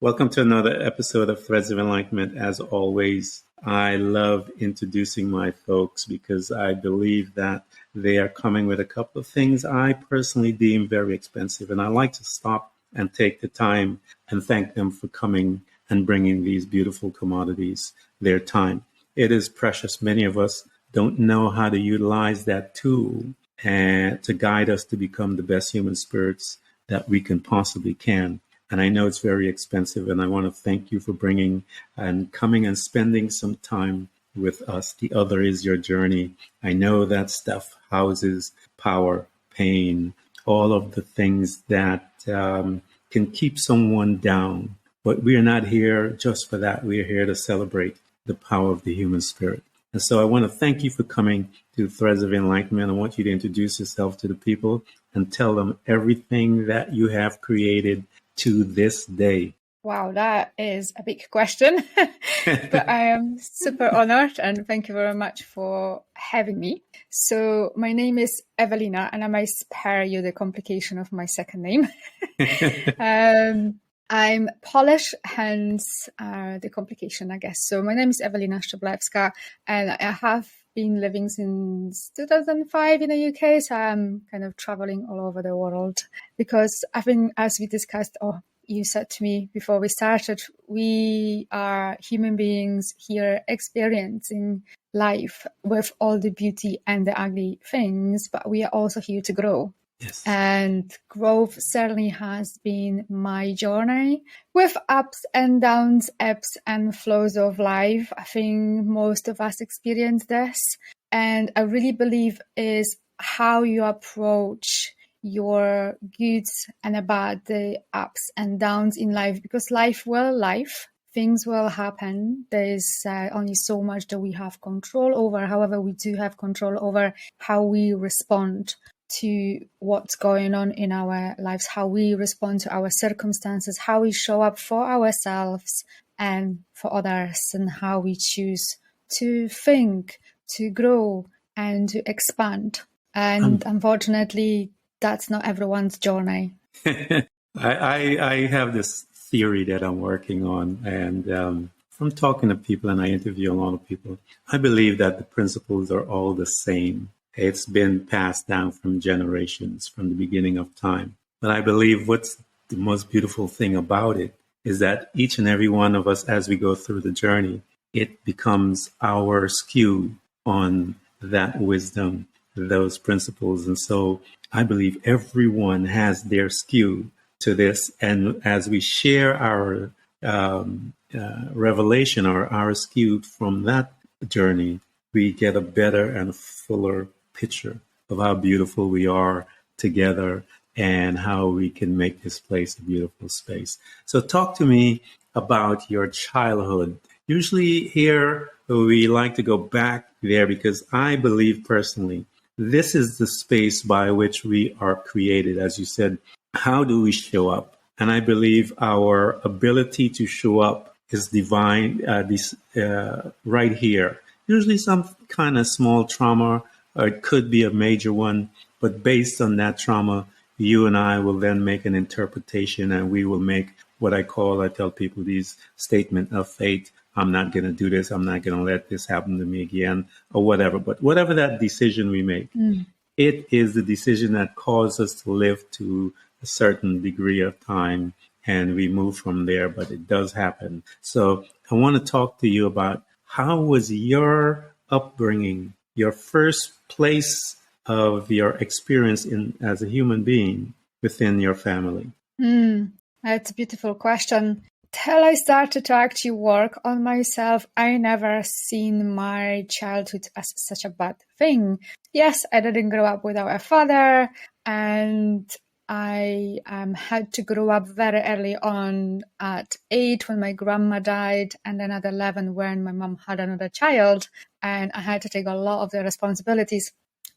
Welcome to another episode of Threads of Enlightenment. As always, I love introducing my folks because I believe that they are coming with a couple of things I personally deem very expensive. And I like to stop and take the time and thank them for coming and bringing these beautiful commodities, their time. It is precious. Many of us don't know how to utilize that tool and to guide us to become the best human spirits that we can. And I know it's very expensive, and I want to thank you for bringing and coming and spending some time with us. The other is your journey. I know that stuff houses power, pain, all of the things that can keep someone down. But we are not here just for that. We are here to celebrate the power of the human spirit. And so I want to thank you for coming to Threads of Enlightenment. I want you to introduce yourself to the people and tell them everything that you have created to this day. Wow, that is a big question, but I am super honored and thank you very much for having me. So my name is Ewelina and I might spare you the complication of my second name. I'm Polish, hence the complication, I guess. So my name is Ewelina Szczeblewska and I have been living since 2005 in the UK. So I'm kind of traveling all over the world because I think, as we discussed, you said to me before we started, we are human beings here experiencing life with all the beauty and the ugly things, but we are also here to grow. Yes. And growth certainly has been my journey with ups and downs, ebbs and flows of life. I think most of us experience this. And I really believe is how you approach your goods and about the ups and downs in life, because life. Things will happen. There's only so much that we have control over. However, we do have control over how we respond to what's going on in our lives, how we respond to our circumstances, how we show up for ourselves and for others, and how we choose to think, to grow and to expand. And unfortunately, that's not everyone's journey. I have this theory that I'm working on, and from talking to people, and I interview a lot of people, I believe that the principles are all the same. It's been passed down from generations, from the beginning of time. But I believe what's the most beautiful thing about it is that each and every one of us, as we go through the journey, it becomes our skew on that wisdom, those principles. And so I believe everyone has their skew to this. And as we share our revelation or our skew from that journey, we get a better and fuller picture of how beautiful we are together and how we can make this place a beautiful space. So talk to me about your childhood. Usually here we like to go back there because I believe personally this is the space by which we are created. As you said, how do we show up? And I believe our ability to show up is divine, right here. Usually some kind of small trauma, or it could be a major one, but based on that trauma, you and I will then make an interpretation, and we will make what I tell people these statement of fate. I'm not going to do this. I'm not going to let this happen to me again, or whatever. But whatever that decision we make, it is the decision that causes us to live to a certain degree of time, and we move from there, but it does happen. So I want to talk to you about how was your upbringing, your first place of your experience as a human being within your family? That's a beautiful question. Till I started to actually work on myself, I never seen my childhood as such a bad thing. Yes, I didn't grow up without a father, and I had to grow up very early on at 8 when my grandma died, and then at 11 when my mom had another child, and I had to take a lot of the responsibilities.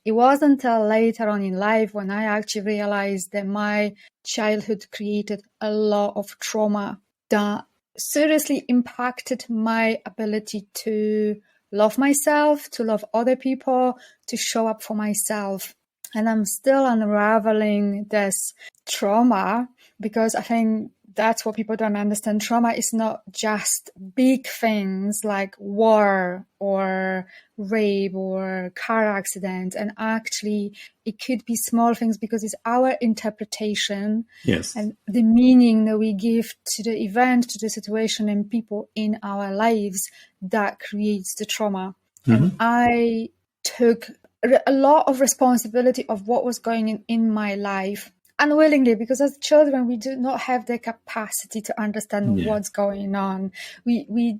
It wasn't until later on in life when I actually realized that my childhood created a lot of trauma that seriously impacted my ability to love myself, to love other people, to show up for myself. And I'm still unraveling this trauma because I think that's what people don't understand. Trauma is not just big things like war or rape or car accident. And actually, it could be small things because it's our interpretation and the meaning that we give to the event, to the situation and people in our lives that creates the trauma. And I took a lot of responsibility of what was going on in my life unwillingly, because as children we do not have the capacity to understand what's going on. We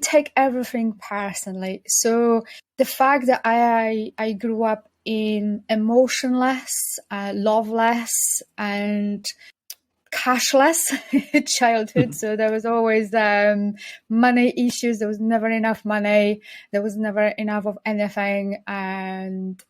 take everything personally. So the fact that I grew up in emotionless, loveless, and cashless childhood, so there was always money issues. There was never enough money, there was never enough of anything, and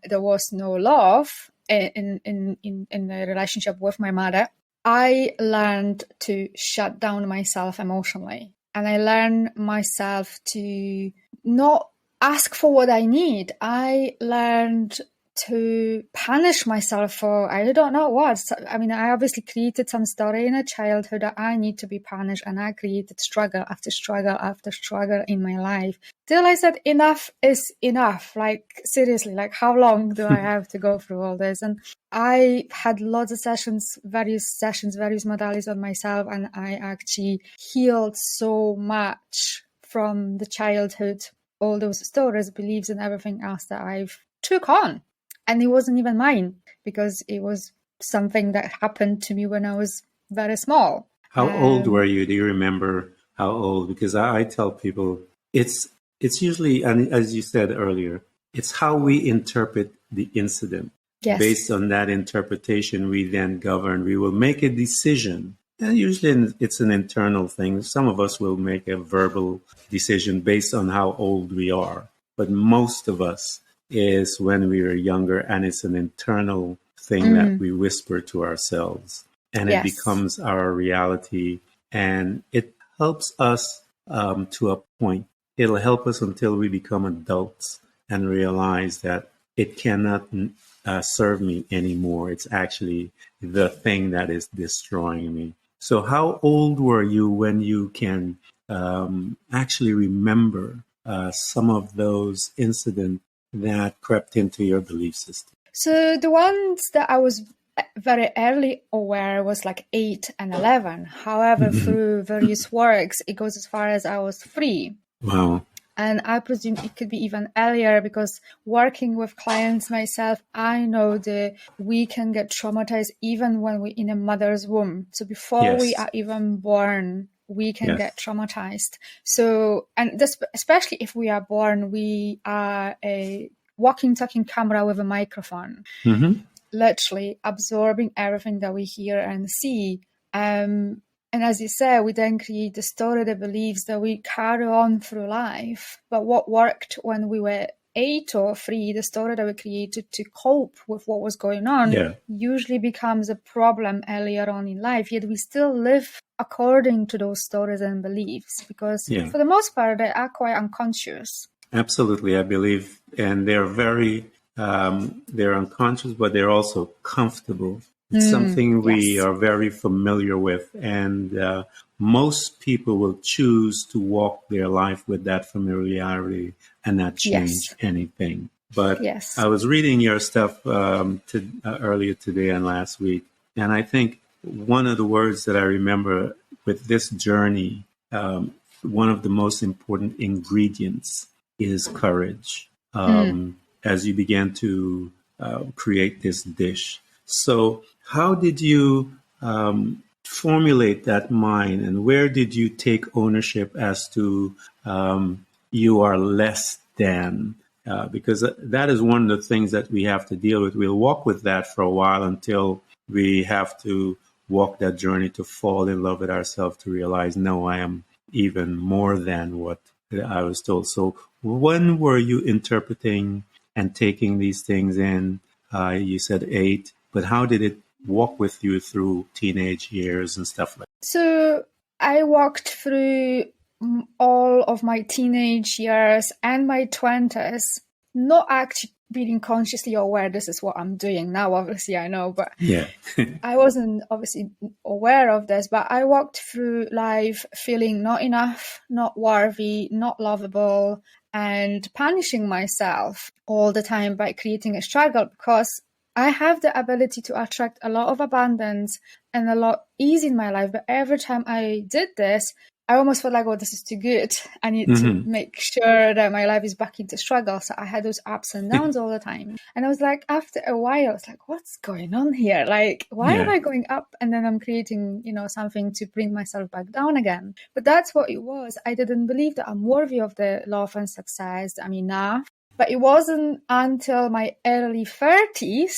there was no love in the relationship with my mother. I learned to shut down myself emotionally, and I learned myself to not ask for what I need. I learned to punish myself for I don't know what. I mean, I obviously created some story in a childhood that I need to be punished, and I created struggle after struggle after struggle in my life till I said enough is enough. Like seriously, like how long do I have to go through all this? And I had lots of various modalities on myself, and I actually healed so much from the childhood, all those stories, beliefs and everything else that I've took on. And it wasn't even mine, because it was something that happened to me when I was very small. How old were you? Do you remember how old? Because I tell people it's usually, and as you said earlier, it's how we interpret the incident. Yes. Based on that interpretation, we then govern. We will make a decision. And usually it's an internal thing. Some of us will make a verbal decision based on how old we are. But most of us is when we were younger, and it's an internal thing that we whisper to ourselves, and it becomes our reality, and it helps us to a point. It'll help us until we become adults and realize that it cannot serve me anymore. It's actually the thing that is destroying me. So how old were you when you can actually remember some of those incidents that crept into your belief system? So the ones that I was very early aware was like 8 and 11. However, through various works, it goes as far as I was 3. Wow. And I presume it could be even earlier, because working with clients myself, I know that we can get traumatized even when we're in a mother's womb. So before we are even born, we can get traumatized. So, and this, especially if we are born, we are a walking, talking camera with a microphone, literally absorbing everything that we hear and see. And as you say, we then create the story, the beliefs that we carry on through life. But what worked when we were 8 or 3, the story that we created to cope with what was going on, usually becomes a problem earlier on in life. Yet we still live according to those stories and beliefs, because for the most part, they are quite unconscious. Absolutely, I believe. And they're very, they're unconscious, but they're also comfortable. It's something we are very familiar with. And most people will choose to walk their life with that familiarity and not change anything. But I was reading your stuff earlier today and last week, and I think one of the words that I remember with this journey, one of the most important ingredients is courage, as you began to create this dish. So how did you formulate that mind, and where did you take ownership as to you are less than? Because that is one of the things that we have to deal with. We'll walk with that for a while until we have to walk that journey to fall in love with ourselves, to realize, no, I am even more than what I was told. So when were you interpreting and taking these things in? You said 8, but how did it walk with you through teenage years and stuff like that? So I walked through all of my teenage years and my 20s, not actually being consciously aware this is what I'm doing now. Obviously, I know, but Yeah. I wasn't obviously aware of this. But I walked through life feeling not enough, not worthy, not lovable, and punishing myself all the time by creating a struggle, because I have the ability to attract a lot of abundance and a lot ease in my life. But every time I did this, I almost felt like, oh, this is too good. I need to make sure that my life is back into struggle. So I had those ups and downs all the time. And I was like, after a while, I was like, what's going on here? Like, why am I going up? And then I'm creating, something to bring myself back down again. But that's what it was. I didn't believe that I'm worthy of the love and success, that I'm enough. But it wasn't until my early 30s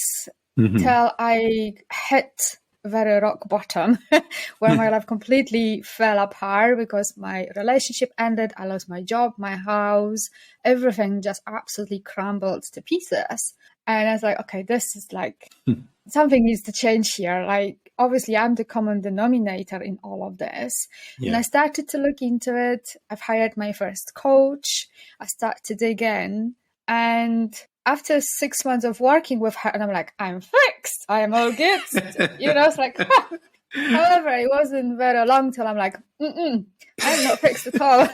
till I hit very rock bottom where my life completely fell apart because my relationship ended. I lost my job, my house, everything just absolutely crumbled to pieces. And I was like, okay, this is like something needs to change here. Like, obviously I'm the common denominator in all of this. And I started to look into it. I've hired my first coach. I started to dig in, and after 6 months of working with her, and I'm like, I'm fixed. I am all good. It's like, However, it wasn't very long till I'm like, I'm not fixed at all.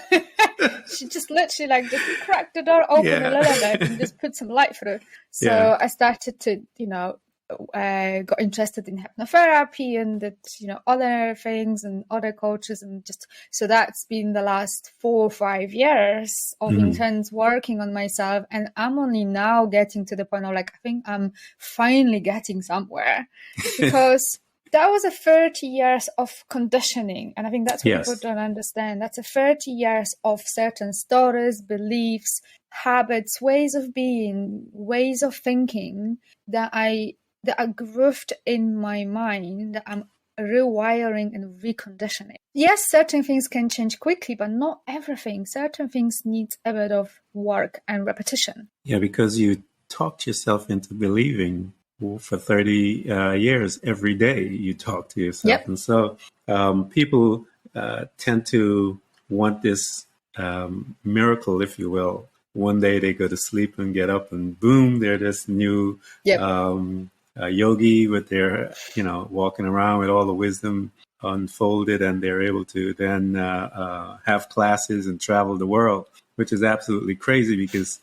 She just literally just cracked the door open a little bit and just put some light through. So I started to, got interested in hypnotherapy and did, other things and other coaches, and just, so that's been the last 4 or 5 years of intense working on myself. And I'm only now getting to the point of I think I'm finally getting somewhere, because that was a 30 years of conditioning. And I think that's what people don't understand. That's a 30 years of certain stories, beliefs, habits, ways of being, ways of thinking that are grooved in my mind, that I'm rewiring and reconditioning. Yes, certain things can change quickly, but not everything. Certain things need a bit of work and repetition. Yeah, because you talked yourself into believing for 30 years, every day you talk to yourself. And so people tend to want this miracle, if you will. One day they go to sleep and get up and boom, they're this new yogi with their, walking around with all the wisdom unfolded, and they're able to then have classes and travel the world, which is absolutely crazy, because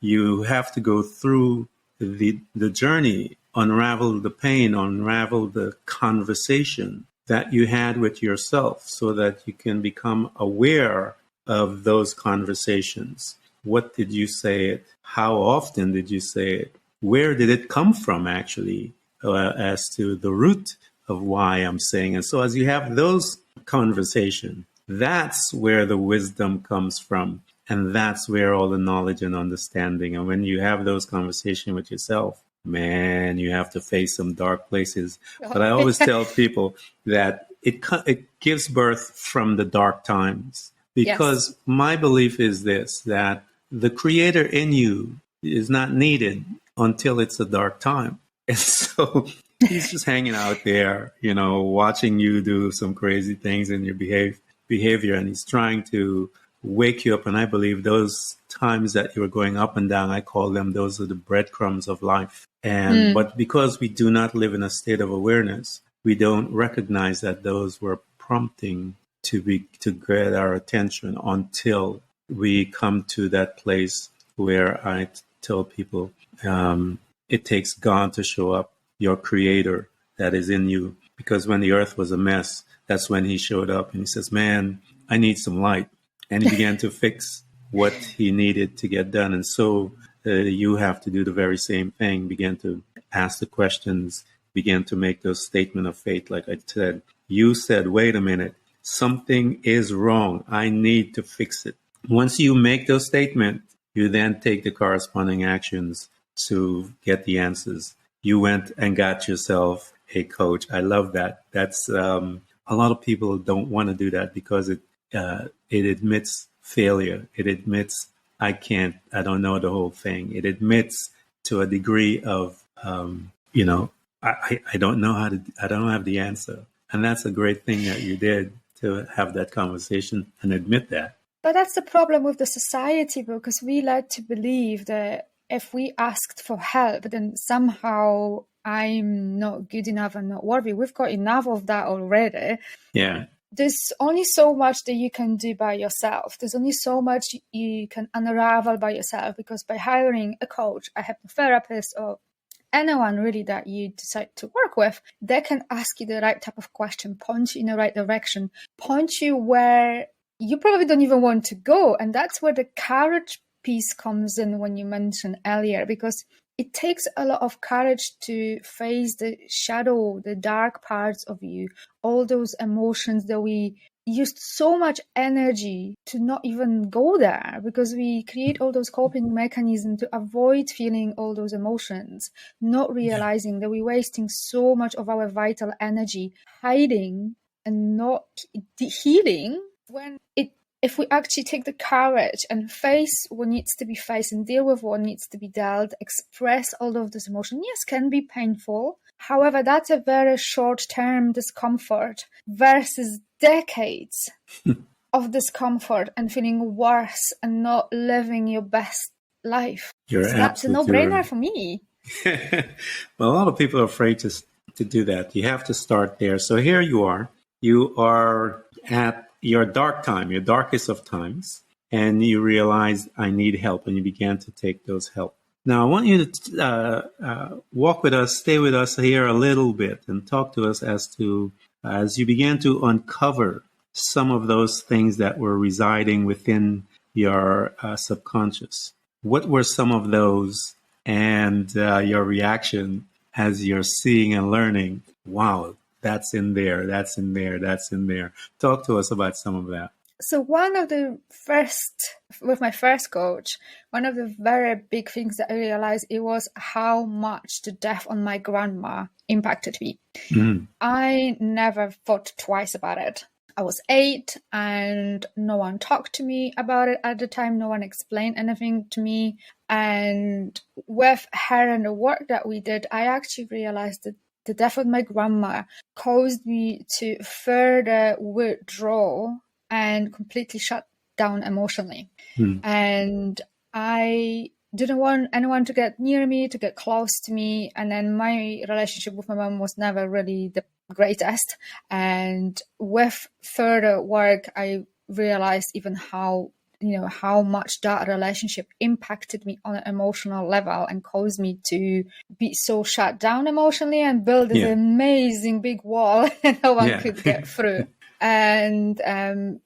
you have to go through the journey, unravel the pain, unravel the conversation that you had with yourself, so that you can become aware of those conversations. What did you say it? How often did you say it? Where did it come from, actually, as to the root of why I'm saying it? So as you have those conversations, that's where the wisdom comes from. And that's where all the knowledge and understanding. And when you have those conversations with yourself, man, you have to face some dark places. But I always tell people that it gives birth from the dark times. Because my belief is this, that the creator in you is not needed until it's a dark time. And so he's just hanging out there, watching you do some crazy things in your behavior. And he's trying to wake you up. And I believe those times that you were going up and down, I call them, those are the breadcrumbs of life. And but because we do not live in a state of awareness, we don't recognize that those were prompting to get our attention, until we come to that place where I tell people it takes God to show up, your creator that is in you. Because when the earth was a mess, that's when he showed up and he says, man, I need some light. And he began to fix what he needed to get done. And so you have to do the very same thing. Begin to ask the questions, begin to make those statements of faith. Like I said, you said, wait a minute, something is wrong. I need to fix it. Once you make those statements, you then take the corresponding actions to get the answers. You went and got yourself a coach. I love that. That's a lot of people don't want to do that, because it admits failure. It admits I don't know the whole thing. It admits to a degree of, I don't know I don't have the answer. And that's a great thing that you did, to have that conversation and admit that. But that's the problem with the society, because we like to believe that if we asked for help, then somehow I'm not good enough and not worthy. We've got enough of that already. Yeah. There's only so much that you can do by yourself. There's only so much you can unravel by yourself, because by hiring a coach, a hypnotherapist, or anyone really that you decide to work with, they can ask you the right type of question, point you in the right direction, point you where you probably don't even want to go. And that's where the courage piece comes in when you mentioned earlier, because it takes a lot of courage to face the shadow, the dark parts of you, all those emotions that we used so much energy to not even go there, because we create all those coping mechanisms to avoid feeling all those emotions, not realizing that we're wasting so much of our vital energy hiding and not healing, when if we actually take the courage and face what needs to be faced and deal with what needs to be dealt, express all of this emotion, yes, can be painful. However, that's a very short-term discomfort versus decades of discomfort and feeling worse and not living your best life. You're so that's a no-brainer right for me. Well, a lot of people are afraid to do that. You have to start there. So here you are. You are at your dark time, your darkest of times, and you realize I need help, and you began to take those help. Now, I want you to walk with us, stay with us here a little bit, and talk to us as you began to uncover some of those things that were residing within your subconscious. What were some of those, and your reaction as you're seeing and learning? Wow, that's in there, that's in there, that's in there. Talk to us about some of that. So with my first coach, one of the very big things that I realized, it was how much the death on my grandma impacted me. Mm. I never thought twice about it. I was 8 and no one talked to me about it at the time. No one explained anything to me. And with her and the work that we did, I actually realized that the death of my grandma caused me to further withdraw and completely shut down emotionally. And I didn't want anyone to get near me, to get close to me. And then my relationship with my mom was never really the greatest. And with further work, I realized even how much that relationship impacted me on an emotional level and caused me to be so shut down emotionally and build this amazing big wall that no one could get through. And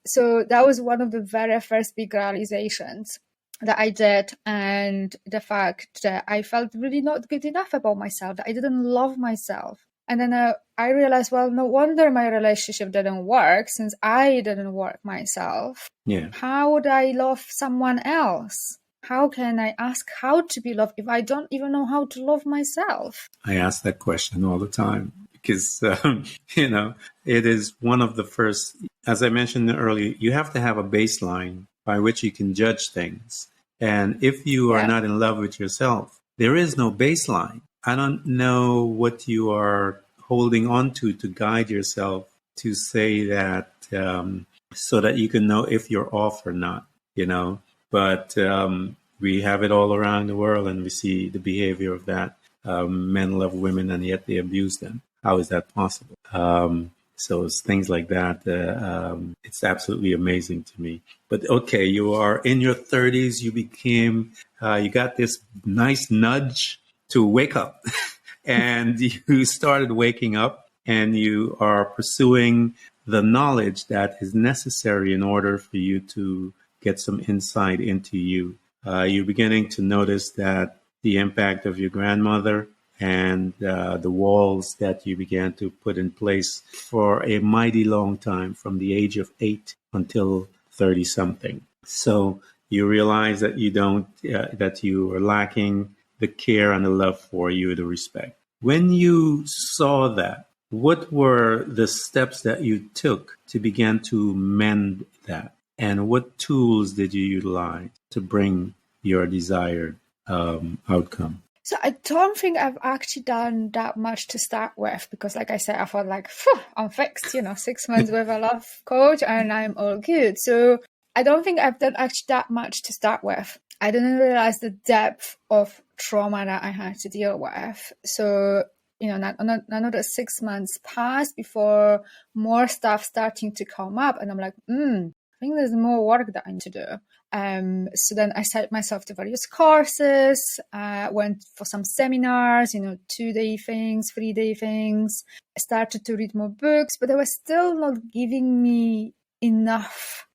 so that was one of the very first big realizations that I did. And the fact that I felt really not good enough about myself, that I didn't love myself. And then I realized, well, no wonder my relationship didn't work, since I didn't work myself. Yeah. How would I love someone else? How can I ask how to be loved if I don't even know how to love myself? I ask that question all the time because, it is one of the first, as I mentioned earlier, you have to have a baseline by which you can judge things. And if you are not in love with yourself, there is no baseline. I don't know what you are holding on to guide yourself to say that so that you can know if you're off or not, But we have it all around the world, and we see the behavior of that. Men love women, and yet they abuse them. How is that possible? So it's things like that. It's absolutely amazing to me. But okay, you are in your 30s. You became, you got this nice nudge to wake up and you started waking up, and you are pursuing the knowledge that is necessary in order for you to get some insight into you. You're beginning to notice that the impact of your grandmother and the walls that you began to put in place for a mighty long time, from the age of 8 until 30 something. So you realize that that you are lacking the care and the love for you, the respect. When you saw that, what were the steps that you took to begin to mend that? And what tools did you utilize to bring your desired outcome? So I don't think I've actually done that much to start with, because like I said, I thought I'm fixed, 6 months with a love coach and I'm all good. So I don't think I've done actually that much to start with. I didn't realize the depth of trauma that I had to deal with. So, another 6 months passed before more stuff starting to come up. And I'm like, I think there's more work that I need to do. So then I set myself to various courses, went for some seminars, 2-day things, 3-day things. I started to read more books, but they were still not giving me enough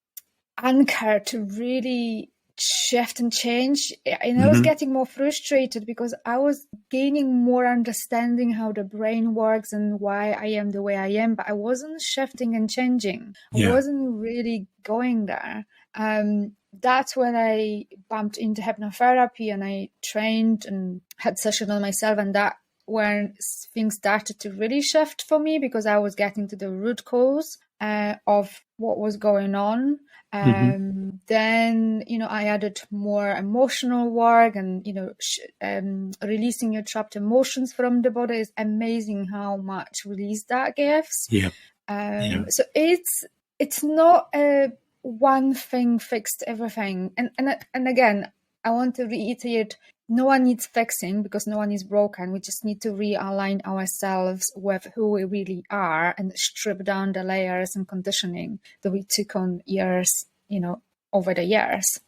anchor to really shift and change. And I was getting more frustrated because I was gaining more understanding how the brain works and why I am the way I am, but I wasn't shifting and changing. Yeah. I wasn't really going there. That's when I bumped into hypnotherapy and I trained and had sessions on myself, and that when things started to really shift for me because I was getting to the root cause of what was going on. Then, I added more emotional work and, releasing your trapped emotions from the body is amazing how much release that gives. Yeah. So it's not a one thing fixed everything. And again, I want to reiterate, no one needs fixing because no one is broken. We just need to realign ourselves with who we really are and strip down the layers and conditioning that we took on years, over the years.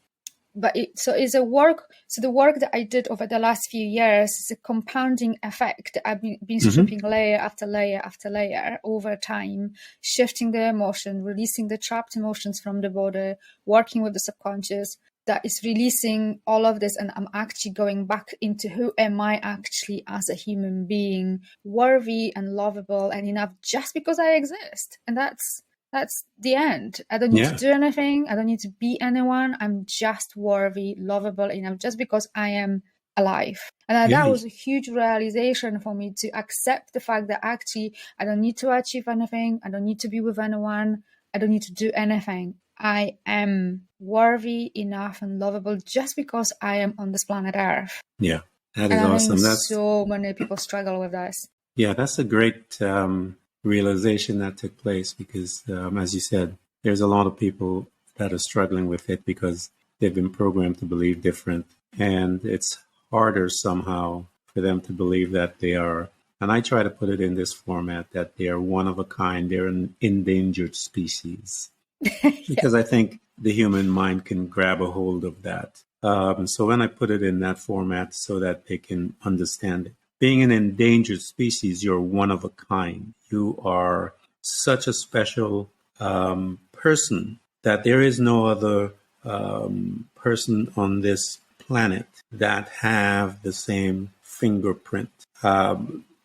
But the work that I did over the last few years is a compounding effect. I've been stripping layer after layer after layer over time, shifting the emotion, releasing the trapped emotions from the body, working with the subconscious. That is releasing all of this, and I'm actually going back into who am I actually as a human being, worthy and lovable and enough just because I exist. And that's the end. I don't need to do anything. I don't need to be anyone. I'm just worthy, lovable enough just because I am alive. And that was a huge realization for me, to accept the fact that actually I don't need to achieve anything. I don't need to be with anyone. I don't need to do anything. I am worthy enough and lovable just because I am on this planet Earth. Yeah, that is awesome. So many people struggle with this. Yeah, that's a great realization that took place because, as you said, there's a lot of people that are struggling with it because they've been programmed to believe different. And it's harder somehow for them to believe that they are, and I try to put it in this format, that they are one of a kind. They're an endangered species. Because I think the human mind can grab a hold of that. So when I put it in that format so that they can understand it, being an endangered species, you're one of a kind. You are such a special person that there is no other person on this planet that have the same fingerprint.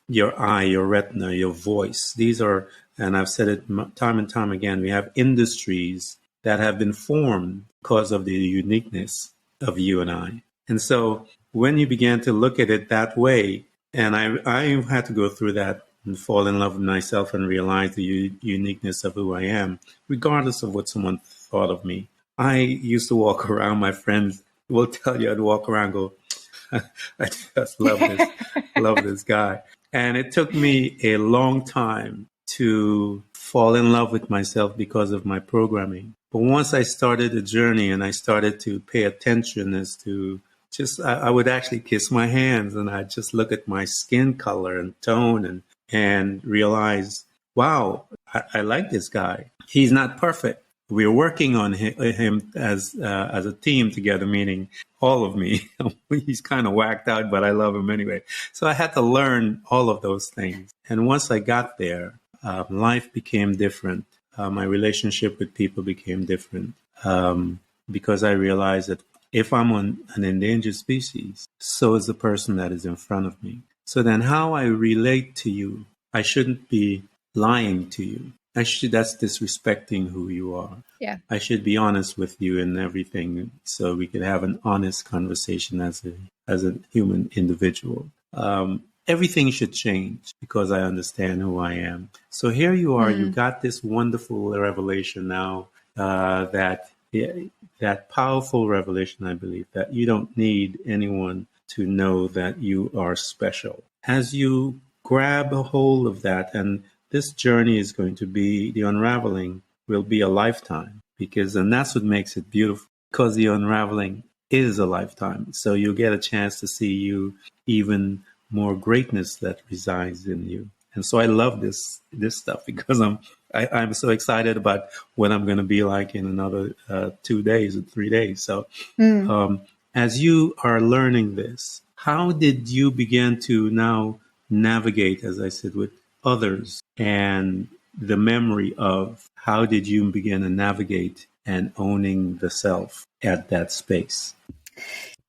Your eye, your retina, your voice. These are, and I've said it time and time again, we have industries that have been formed because of the uniqueness of you and I. And so when you began to look at it that way, and I had to go through that and fall in love with myself and realize the uniqueness of who I am, regardless of what someone thought of me. I used to walk around, my friends will tell you, I'd walk around and go, I just love this guy. And it took me a long time to fall in love with myself because of my programming. But once I started the journey and I started to pay attention as to I would actually kiss my hands and I'd just look at my skin color and tone and realize, wow, I like this guy. He's not perfect. We're working on him as a team together, meaning all of me. He's kind of whacked out, but I love him anyway. So I had to learn all of those things. And once I got there, life became different. My relationship with people became different because I realized that if I'm on an endangered species, so is the person that is in front of me. So then how I relate to you, I shouldn't be lying to you. That's disrespecting who you are. Yeah. I should be honest with you in everything so we could have an honest conversation as a human individual. Everything should change because I understand who I am. So here you are, you got this wonderful revelation now, that powerful revelation, I believe, that you don't need anyone to know that you are special. As you grab a hold of that, and this journey is going to be, the unraveling will be a lifetime, and that's what makes it beautiful, because the unraveling is a lifetime. So you'll get a chance to see you even more greatness that resides in you. And so I love this stuff because I'm so excited about what I'm going to be like in another 2 days or 3 days. So as you are learning this, how did you begin to now navigate, as I said, with others, and the memory of how did you begin to navigate and owning the self at that space?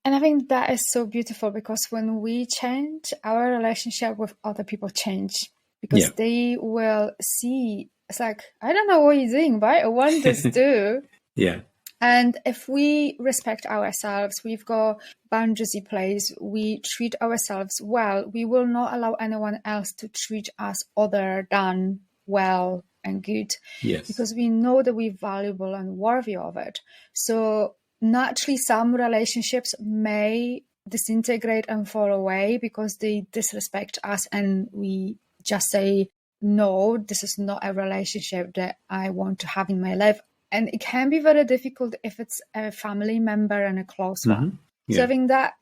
And I think that is so beautiful, because when we change, our relationship with other people change, because they will see, it's like, I don't know what you're doing, but I want this too. Yeah. And if we respect ourselves, we've got boundaries in place, we treat ourselves well, we will not allow anyone else to treat us other than well and good. Yes. Because we know that we're valuable and worthy of it. So naturally, some relationships may disintegrate and fall away because they disrespect us, and we just say, no, this is not a relationship that I want to have in my life. And it can be very difficult if it's a family member and a close one. Yeah. So I think that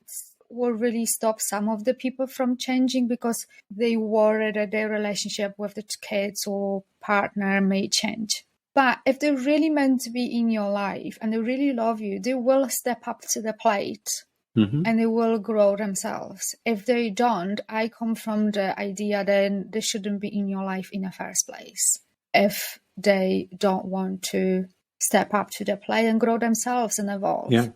will really stop some of the people from changing, because they worry that their relationship with the kids or partner may change. But if they're really meant to be in your life and they really love you, they will step up to the plate and they will grow themselves. If they don't, I come from the idea that they shouldn't be in your life in the first place if they don't want to step up to the plate and grow themselves and evolve. Yeah,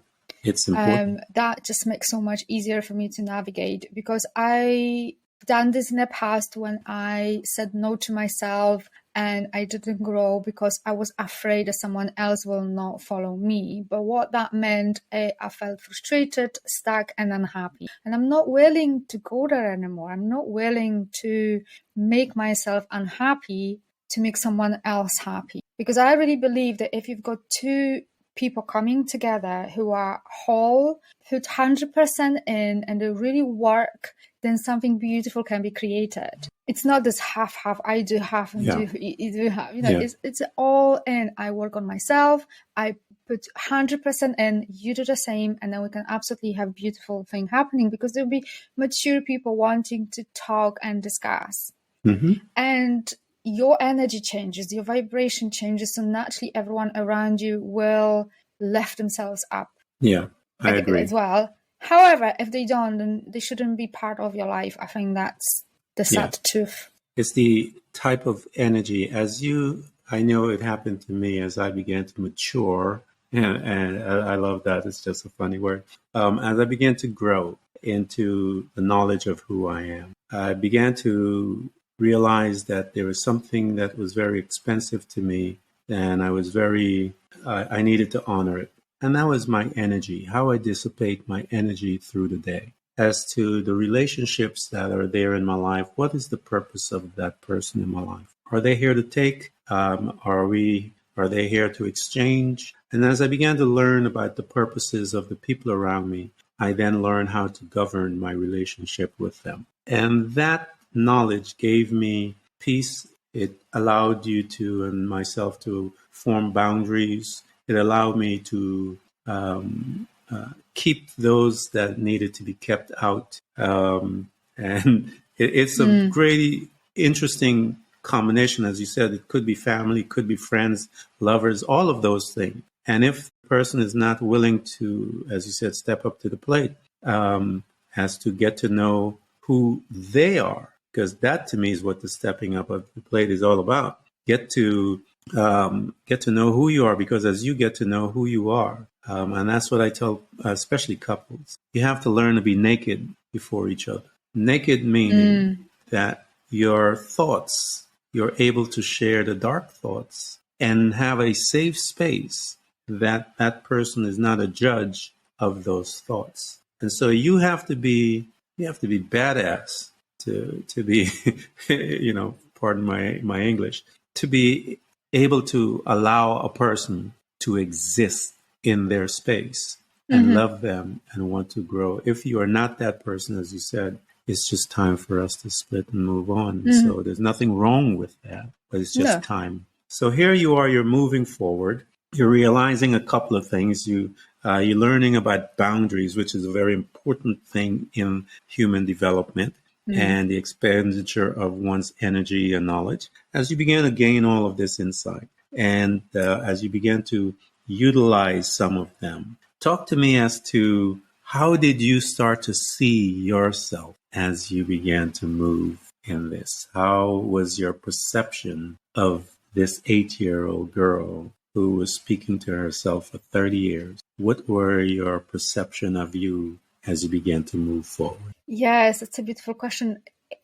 it's important. That just makes so much easier for me to navigate, because I done this in the past when I said no to myself and I didn't grow because I was afraid that someone else will not follow me. But what that meant, I felt frustrated, stuck, and unhappy. And I'm not willing to go there anymore. I'm not willing to make myself unhappy to make someone else happy. Because I really believe that if you've got two people coming together who are whole, put 100% in, and they really work, then something beautiful can be created. It's not this half. I do half and you do half. It's all in. I work on myself. I put 100% in. You do the same, and then we can absolutely have beautiful thing happening, because there'll be mature people wanting to talk and discuss. And your energy changes, your vibration changes, so naturally everyone around you will lift themselves up. Yeah, I agree as well. However, if they don't, then they shouldn't be part of your life. I think that's the sad truth. It's the type of energy, I know it happened to me as I began to mature, and I love that. It's just a funny word. As I began to grow into the knowledge of who I am, I began to realize that there was something that was very expensive to me, and I needed to honor it. And that was my energy, how I dissipate my energy through the day. As to the relationships that are there in my life, what is the purpose of that person in my life? Are they here to take? Are they here to exchange? And as I began to learn about the purposes of the people around me, I then learned how to govern my relationship with them. And that knowledge gave me peace. It allowed you to, and myself, to form boundaries. It allowed me to keep those that needed to be kept out. And it's a great, interesting combination. As you said, it could be family, it could be friends, lovers, all of those things. And if the person is not willing to, as you said, step up to the plate, has to get to know who they are, because that to me is what the stepping up of the plate is all about. Get to know who you are, because as you get to know who you are, and that's what I tell, especially couples, you have to learn to be naked before each other. Naked meaning that your thoughts, you're able to share the dark thoughts and have a safe space that that person is not a judge of those thoughts. And so you have to be badass to be, pardon my English, to be able to allow a person to exist in their space and love them and want to grow. If you are not that person, as you said, it's just time for us to split and move on. So there's nothing wrong with that, but it's just time. So here you are, you're moving forward. You're realizing a couple of things. You You're learning about boundaries, which is a very important thing in human development, and the expenditure of one's energy and knowledge. As you begin to gain all of this insight, and as you begin to utilize some of them, talk to me as to how did you start to see yourself as you began to move in this? How was your perception of this 8-year-old girl who was speaking to herself for 30 years? What were your perception of you as you began to move forward? Yes, it's a beautiful question.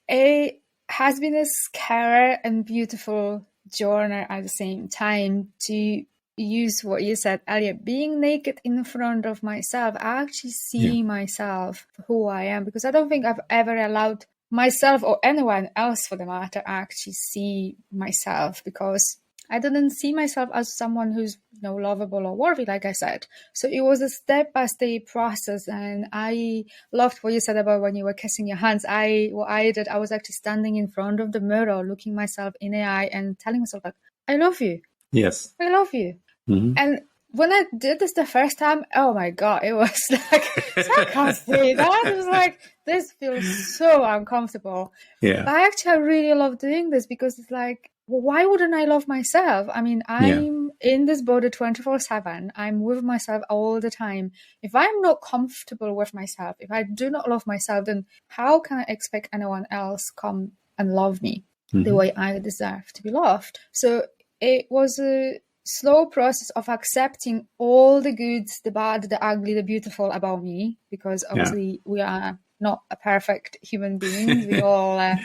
It has been a scary and beautiful journey at the same time, to use what you said earlier, being naked in front of myself. I actually see myself for who I am, because I don't think I've ever allowed myself, or anyone else for the matter, actually see myself, because I didn't see myself as someone who's, lovable or worthy, like I said. So it was a step-by-step process, and I loved what you said about when you were kissing your hands. What I did, I was actually standing in front of the mirror, looking myself in the eye and telling myself, like, I love you. Yes. I love you. Mm-hmm. And when I did this the first time, oh my God, it was like, I can't say that. It was like, this feels so uncomfortable. Yeah. But I really love doing this, because it's like, well, why wouldn't I love myself? I mean, I'm in this body 24/7. I'm with myself all the time. If I'm not comfortable with myself, if I do not love myself, then how can I expect anyone else come and love me the way I deserve to be loved? So it was a slow process of accepting all the good, the bad, the ugly, the beautiful about me, because obviously we are not a perfect human beings. We all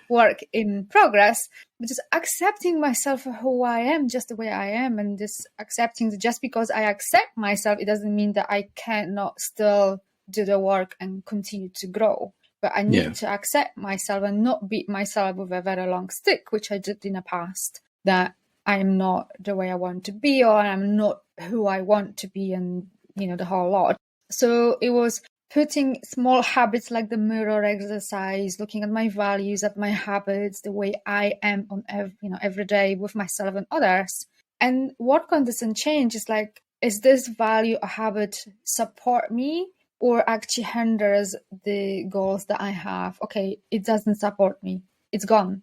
work in progress, but just accepting myself for who I am, just the way I am, and just accepting that just because I accept myself, it doesn't mean that I cannot still do the work and continue to grow. But I need to accept myself and not beat myself with a very long stick, which I did in the past, that I'm not the way I want to be, or I'm not who I want to be, and, the whole lot. So it was putting small habits like the mirror exercise, looking at my values, at my habits, the way I am on every day with myself and others. And what doesn't change is like, is this value or habit support me, or actually hinders the goals that I have? Okay, it doesn't support me. It's gone.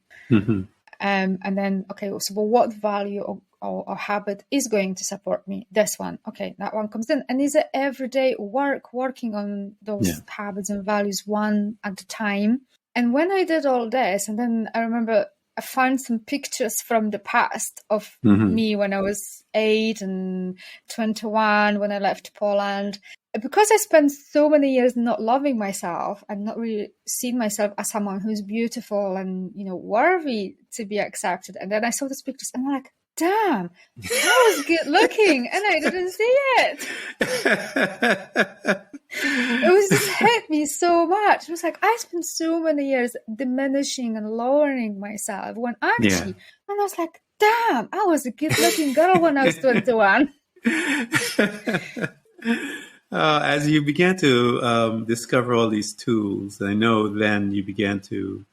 And then, okay, so what value or habit is going to support me? This one. Okay, that one comes in. And is it everyday working on those habits and values one at a time? And when I did all this, and then I remember I found some pictures from the past of me when I was 8 and 21, when I left Poland. Because I spent so many years not loving myself and not really seeing myself as someone who's beautiful and, worthy to be accepted. And then I saw these pictures and I'm like, damn, I was good looking and I didn't see it. It was just hit me so much. It was like, I spent so many years diminishing and lowering myself, when actually, and I was like, damn, I was a good looking girl when I was 21. As you began to discover all these tools, I know then you began to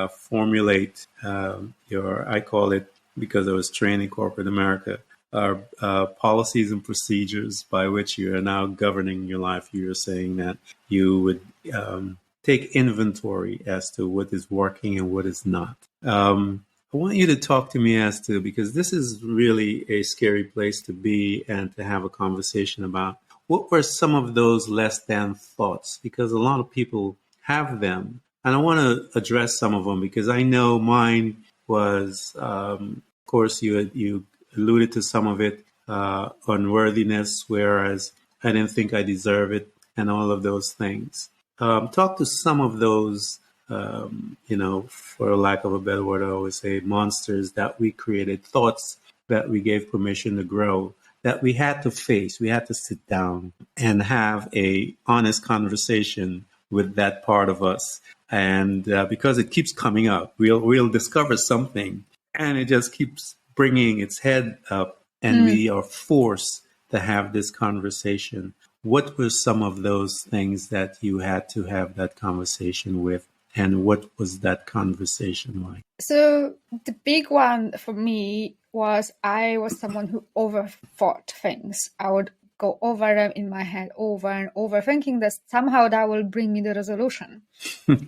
formulate I call it, because I was trained in corporate America, policies and procedures by which you are now governing your life. You were saying that you would take inventory as to what is working and what is not. I want you to talk to me as to, because this is really a scary place to be and to have a conversation about. What were some of those less than thoughts? Because a lot of people have them. And I want to address some of them, because I know mine was, of course, you alluded to some of it, unworthiness, whereas I didn't think I deserve it, and all of those things. Talk to some of those, for lack of a better word, I always say monsters that we created, thoughts that we gave permission to grow, that we had to face. We had to sit down and have a honest conversation with that part of us. And because it keeps coming up, we'll discover something, and it just keeps bringing its head up, and we are forced to have this conversation. What were some of those things that you had to have that conversation with, and what was that conversation like? So the big one for me was, I was someone who overthought things. I would go over them in my head over and over, thinking that somehow that will bring me the resolution.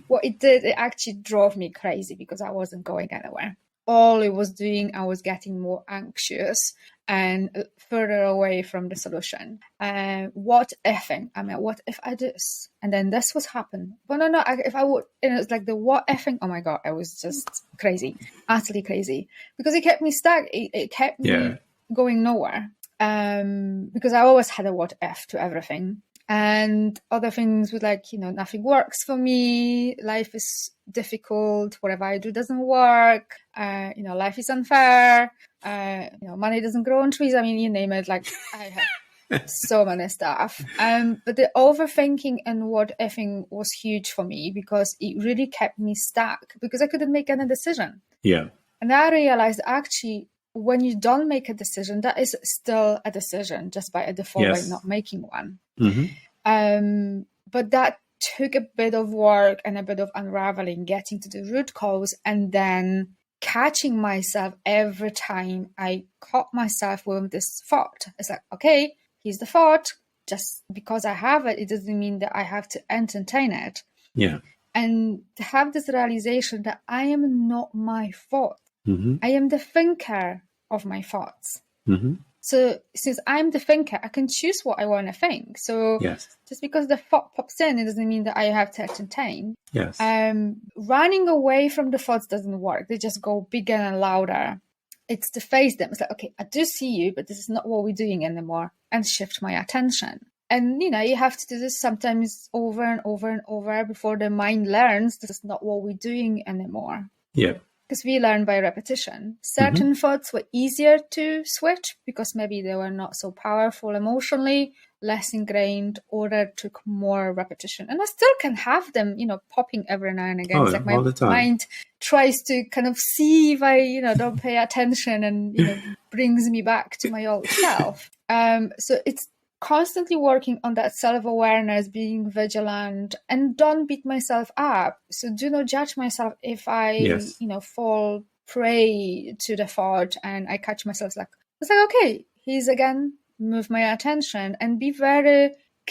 What it did, it actually drove me crazy because I wasn't going anywhere. All it was doing, I was getting more anxious and further away from the solution. What effing? I mean, what if I do this? And then this was happen. But no, if I would, and it's like the what effing, oh my God, I was just crazy, utterly crazy. Because it kept me stuck. It kept me going nowhere. Because I always had a what if to everything. And other things with like, nothing works for me. Life is difficult. Whatever I do doesn't work. Life is unfair. Money doesn't grow on trees. I mean, you name it. Like I have so many stuff. But the overthinking and what effing was huge for me because it really kept me stuck because I couldn't make any decision. Yeah. And I realized actually, when you don't make a decision, that is still a decision just by a default by not making one. Mm-hmm. But that took a bit of work and a bit of unraveling, getting to the root cause, and then catching myself every time I caught myself with this thought. It's like, okay, here's the thought. Just because I have it, it doesn't mean that I have to entertain it. Yeah. And to have this realization that I am not my thought. Mm-hmm. I am the thinker of my thoughts. Mm-hmm. So since I'm the thinker, I can choose what I want to think. So just because the thought pops in, it doesn't mean that I have to entertain. Yes. Running away from the thoughts doesn't work. They just go bigger and louder. It's to face them. It's like, okay, I do see you, but this is not what we're doing anymore, and shift my attention. And, you have to do this sometimes over and over and over before the mind learns this is not what we're doing anymore. Yeah. Because we learn by repetition. Certain thoughts were easier to switch because maybe they were not so powerful emotionally, less ingrained, or that took more repetition. And I still can have them, popping every now and again. Oh, it's like all the time. Mind tries to kind of see if I, don't pay attention and, brings me back to my old self. So it's constantly working on that self-awareness, being vigilant, and don't beat myself up. So do not judge myself if I, fall prey to the thought and I catch myself it's like, okay, here's again, move my attention and be very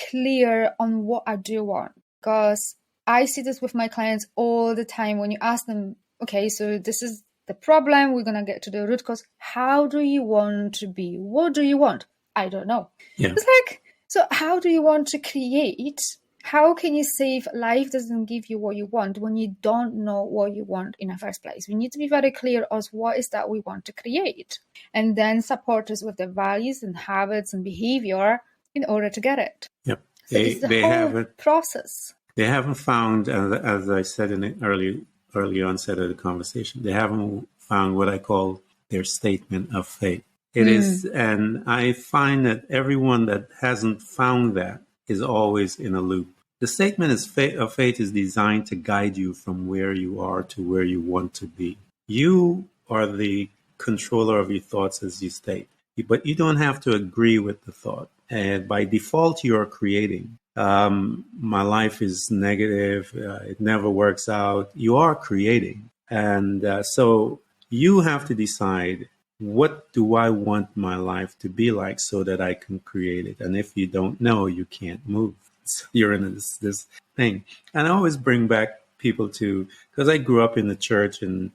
clear on what I do want. Because I see this with my clients all the time when you ask them, okay, so this is the problem. We're going to get to the root cause. How do you want to be? What do you want? I don't know. Yeah. It's like, so how do you want to create? How can you say if life doesn't give you what you want when you don't know what you want in the first place? We need to be very clear as what is that we want to create, and then support us with the values and habits and behavior in order to get it. Yep. So it's the whole process. They haven't found, as I said in the early onset of the conversation, they haven't found what I call their statement of faith. It is, and I find that everyone that hasn't found that is always in a loop. The statement of faith is designed to guide you from where you are to where you want to be. You are the controller of your thoughts, as you state, but you don't have to agree with the thought. And by default, you are creating. My life is negative. It never works out. You are creating. And so you have to decide, what do I want my life to be like so that I can create it? And if you don't know, you can't move. So you're in this thing. And I always bring back people to, because I grew up in the church and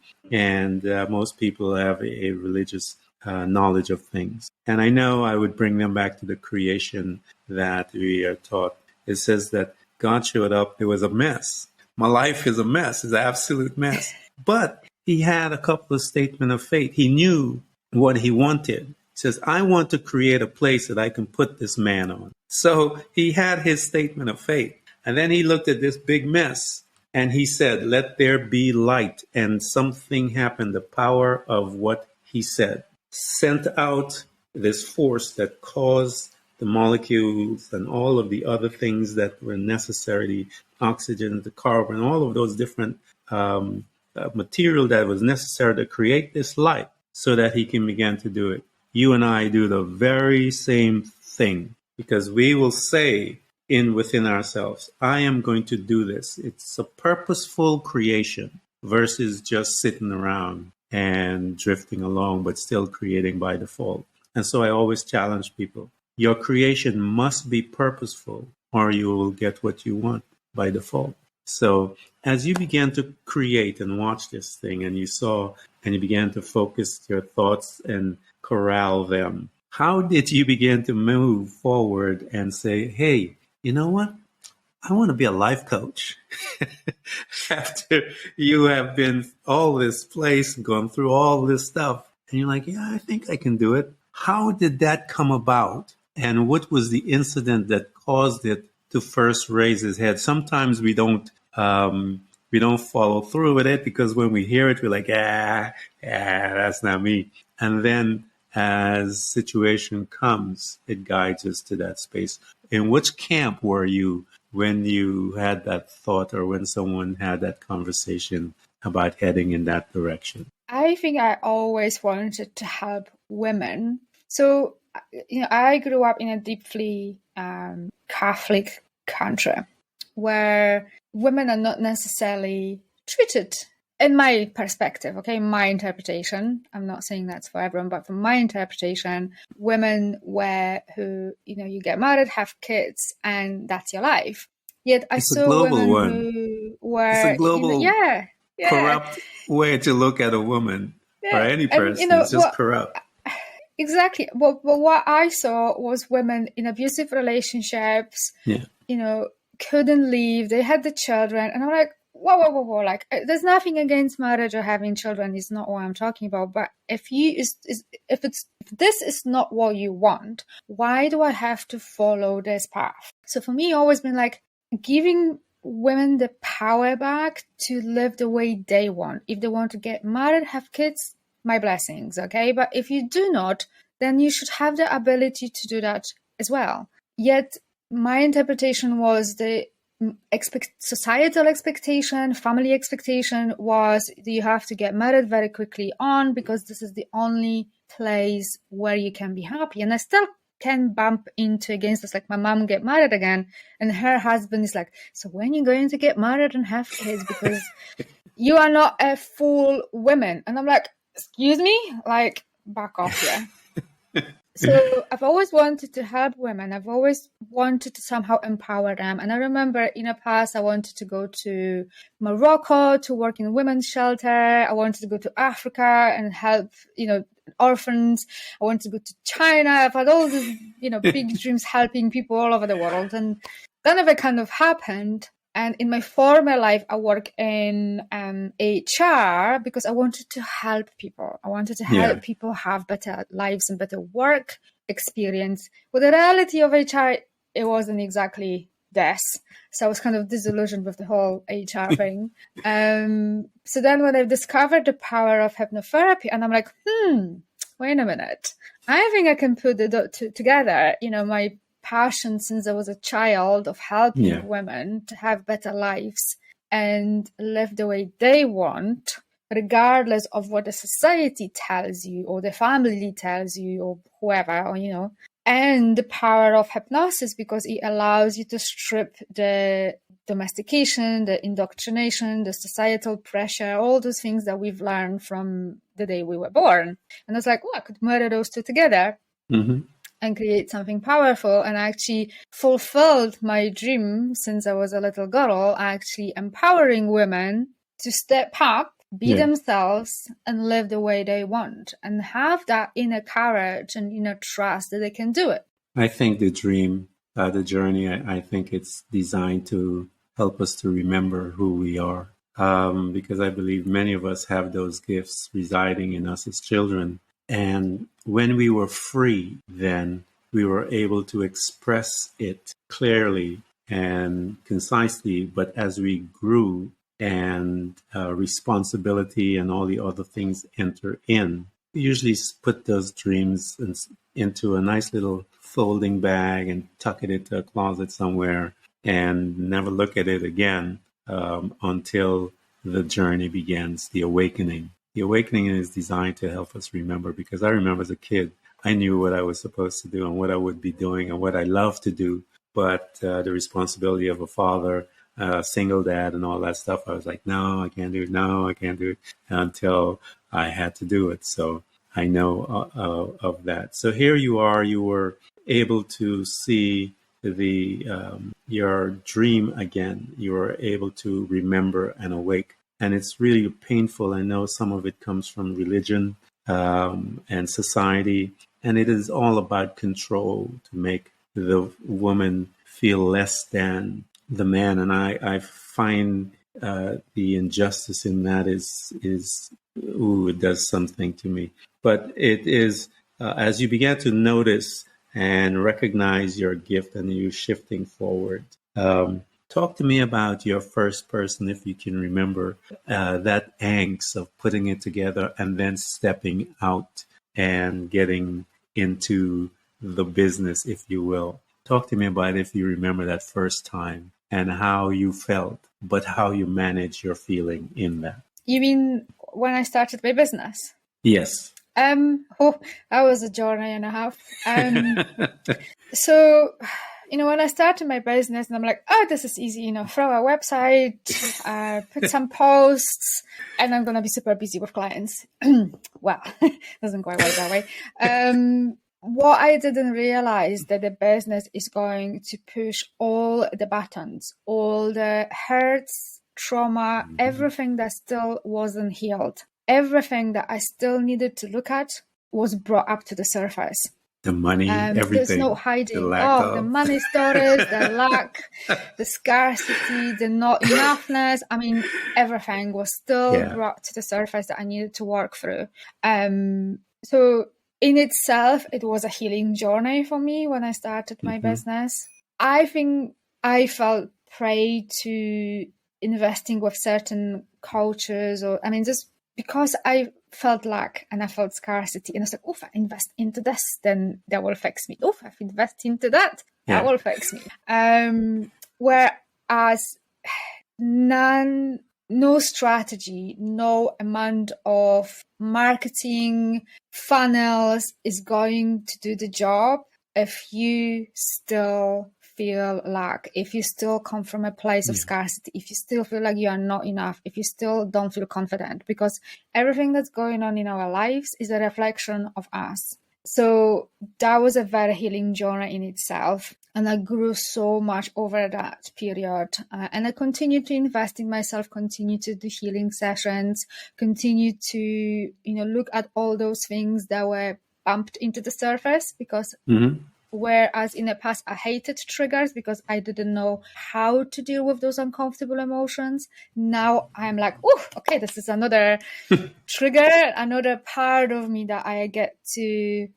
most people have a religious knowledge of things. And I know I would bring them back to the creation that we are taught. It says that God showed up. It was a mess. My life is a mess. It's an absolute mess. But he had a couple of statements of faith. He knew what he wanted. He says, I want to create a place that I can put this man on. So he had his statement of faith. And then he looked at this big mess and he said, let there be light. And something happened. The power of what he said sent out this force that caused the molecules and all of the other things that were necessary, the oxygen, the carbon, all of those different material that was necessary to create this light, so that he can begin to do it. You and I do the very same thing, because we will say within ourselves, I am going to do this. It's a purposeful creation versus just sitting around and drifting along, but still creating by default. And so I always challenge people, your creation must be purposeful or you will get what you want by default. So as you began to create and watch this thing and you saw and you began to focus your thoughts and corral them, how did you begin to move forward and say, hey, you know what? I want to be a life coach. After you have been all this place, gone through all this stuff, and you're like, yeah, I think I can do it. How did that come about? And what was the incident that caused it to first raise its head? Sometimes we don't follow through with it because when we hear it, we're like, that's not me. And then as situation comes, it guides us to that space. In which camp were you when you had that thought or when someone had that conversation about heading in that direction? I think I always wanted to help women. So, I grew up in a deeply Catholic country where women are not necessarily treated, in my perspective, okay, my interpretation. I'm not saying that's for everyone, but from my interpretation, women you get married, have kids, and that's your life. Yet I saw women who were... It's a global, corrupt way to look at a woman or any person. It's just corrupt. Exactly. But what I saw was women in abusive relationships, couldn't leave. They had the children. And I'm like, whoa. Like, there's nothing against marriage or having children. Is not what I'm talking about. But if this is not what you want, why do I have to follow this path? So for me, always been like giving women the power back to live the way they want. If they want to get married, have kids, my blessings, okay? But if you do not, then you should have the ability to do that as well. Yet my interpretation was the societal expectation, family expectation was that you have to get married very quickly on because this is the only place where you can be happy. And I still can bump into against this, like my mom get married again and her husband is like, so when are you going to get married and have kids? Because you are not a full woman. And I'm like, excuse me, like back off here. So I've always wanted to help women. I've always wanted to somehow empower them. And I remember in the past, I wanted to go to Morocco to work in a women's shelter. I wanted to go to Africa and help, orphans. I wanted to go to China. I've had all these, big dreams helping people all over the world. And none of it kind of happened. And in my former life, I worked in HR because I wanted to help people. I wanted to help people have better lives and better work experience. But the reality of HR, it wasn't exactly this. So I was kind of disillusioned with the whole HR thing. So then when I discovered the power of hypnotherapy, and I'm like, wait a minute. I think I can put the dot together. My passion since I was a child of helping women to have better lives and live the way they want, regardless of what the society tells you or the family tells you or whoever, or, and the power of hypnosis because it allows you to strip the domestication, the indoctrination, the societal pressure, all those things that we've learned from the day we were born. And I was like, I could murder those two together. Mm-hmm. And create something powerful. And I actually fulfilled my dream since I was a little girl, actually empowering women to step up, be themselves, and live the way they want, and have that inner courage and inner trust that they can do it. I think the dream, the journey, I think it's designed to help us to remember who we are. Because I believe many of us have those gifts residing in us as children. And when we were free, then we were able to express it clearly and concisely. But as we grew and responsibility and all the other things enter in, we usually put those dreams into a nice little folding bag and tuck it into a closet somewhere and never look at it again until the journey begins, the awakening. The awakening is designed to help us remember, because I remember as a kid, I knew what I was supposed to do and what I would be doing and what I love to do. But the responsibility of a father, single dad and all that stuff, I was like, no, I can't do it. No, I can't do it, until I had to do it. So I know of that. So here you are, you were able to see the your dream again. You are able to remember and awake. And it's really painful. I know some of it comes from religion and society. And it is all about control to make the woman feel less than the man. And I find the injustice in that is it does something to me. But it is, as you begin to notice and recognize your gift and you shifting forward. Talk to me about your first person, if you can remember, that angst of putting it together and then stepping out and getting into the business, if you will. Talk to me about if you remember that first time and how you felt, but how you managed your feeling in that. You mean when I started my business? Yes. That was a journey and a half. So, when I started my business and I'm like, oh, this is easy, throw a website, put some posts, and I'm going to be super busy with clients. Well, doesn't quite work that way. What I didn't realize that the business is going to push all the buttons, all the hurts, trauma, everything that still wasn't healed. Everything that I still needed to look at was brought up to the surface. The money, everything. There's no hiding. The money stories, the lack, the scarcity, the not enoughness. I mean, everything was still brought to the surface that I needed to work through. So in itself, it was a healing journey for me when I started my business. I think I felt prey to investing with certain coaches just because I felt lack and I felt scarcity. And I was like, if I invest into this, then that will fix me. If I invest into that, that will fix me. Whereas no strategy, no amount of marketing funnels is going to do the job if you still feel lack, if you still come from a place of scarcity, if you still feel like you are not enough, if you still don't feel confident, because everything that's going on in our lives is a reflection of us. So that was a very healing journey in itself. And I grew so much over that period. And I continued to invest in myself, continue to do healing sessions, continue to, look at all those things that were bumped into the surface because whereas in the past I hated triggers because I didn't know how to deal with those uncomfortable emotions. Now I'm like, okay, this is another trigger, another part of me that I get to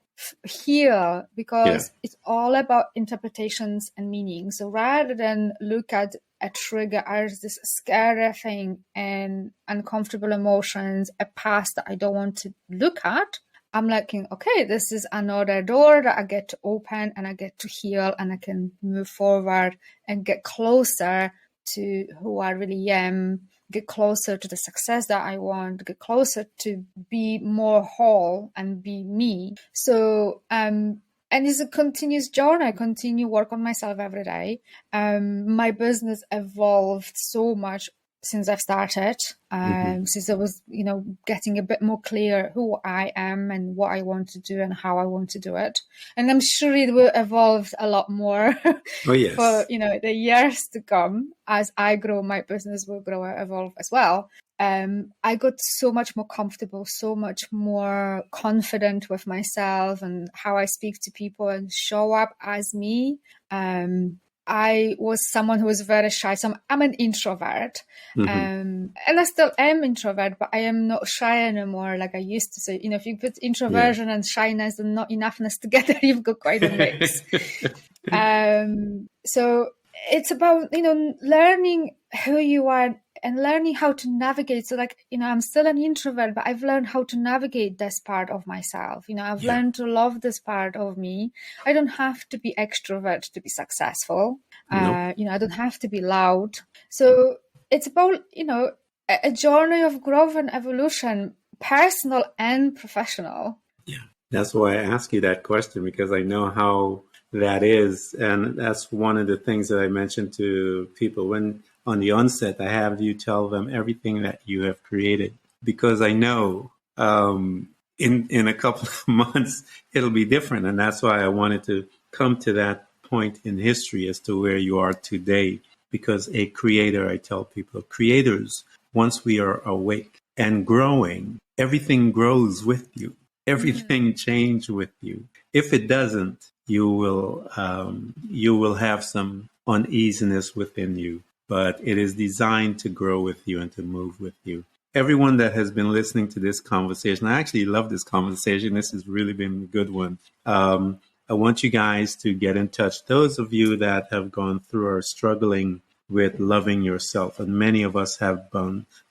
heal because it's all about interpretations and meaning. So rather than look at a trigger as this scary thing and uncomfortable emotions, a past that I don't want to look at, I'm like, okay, this is another door that I get to open and I get to heal and I can move forward and get closer to who I really am, get closer to the success that I want, get closer to be more whole and be me. So, and it's a continuous journey. I continue work on myself every day. My business evolved so much since I've started, since I was, getting a bit more clear who I am and what I want to do and how I want to do it. And I'm sure it will evolve a lot more for, the years to come. As I grow, my business will grow and evolve as well. I got so much more comfortable, so much more confident with myself and how I speak to people and show up as me. I was someone who was very shy. So I'm an introvert. And I still am introvert, but I am not shy anymore like I used to. So, if you put introversion and shyness and not enoughness together, you've got quite a mix. So it's about, learning who you are and learning how to navigate. So I'm still an introvert, but I've learned how to navigate this part of myself. I've learned to love this part of me. I don't have to be extrovert to be successful. I don't have to be loud. So it's about, a journey of growth and evolution, personal and professional. Yeah. That's why I ask you that question, because I know how that is. And that's one of the things that I mentioned to people when on the onset, I have you tell them everything that you have created, because I know in a couple of months, it'll be different. And that's why I wanted to come to that point in history as to where you are today. Because a creator, I tell people, creators, once we are awake and growing, everything grows with you. Everything changes with you. If it doesn't, you will have some uneasiness within you. But it is designed to grow with you and to move with you. Everyone that has been listening to this conversation, I actually love this conversation. This has really been a good one. I want you guys to get in touch. Those of you that have gone through or struggling with loving yourself, and many of us have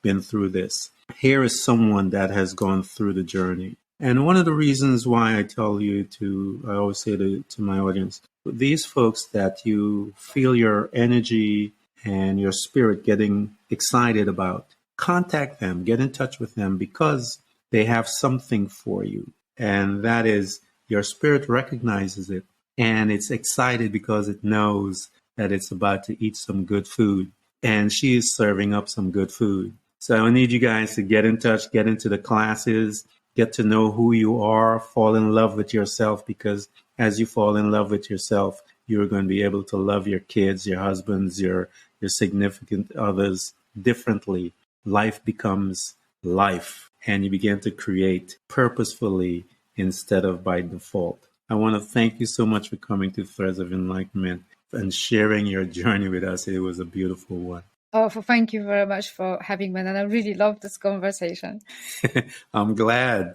been through this. Here is someone that has gone through the journey. And one of the reasons why I tell you to, I always say to my audience, these folks that you feel your energy and your spirit getting excited about, contact them, get in touch with them, because they have something for you. And that is, your spirit recognizes it, and it's excited because it knows that it's about to eat some good food, and she is serving up some good food. So I need you guys to get in touch, get into the classes, get to know who you are, fall in love with yourself, because as you fall in love with yourself, you're going to be able to love your kids, your husbands, your significant others differently. Life becomes life, and you begin to create purposefully instead of by default. I want to thank you so much for coming to Threads of Enlightenment and sharing your journey with us. It was a beautiful one. Oh, thank you very much for having me, and I really loved this conversation. I'm glad.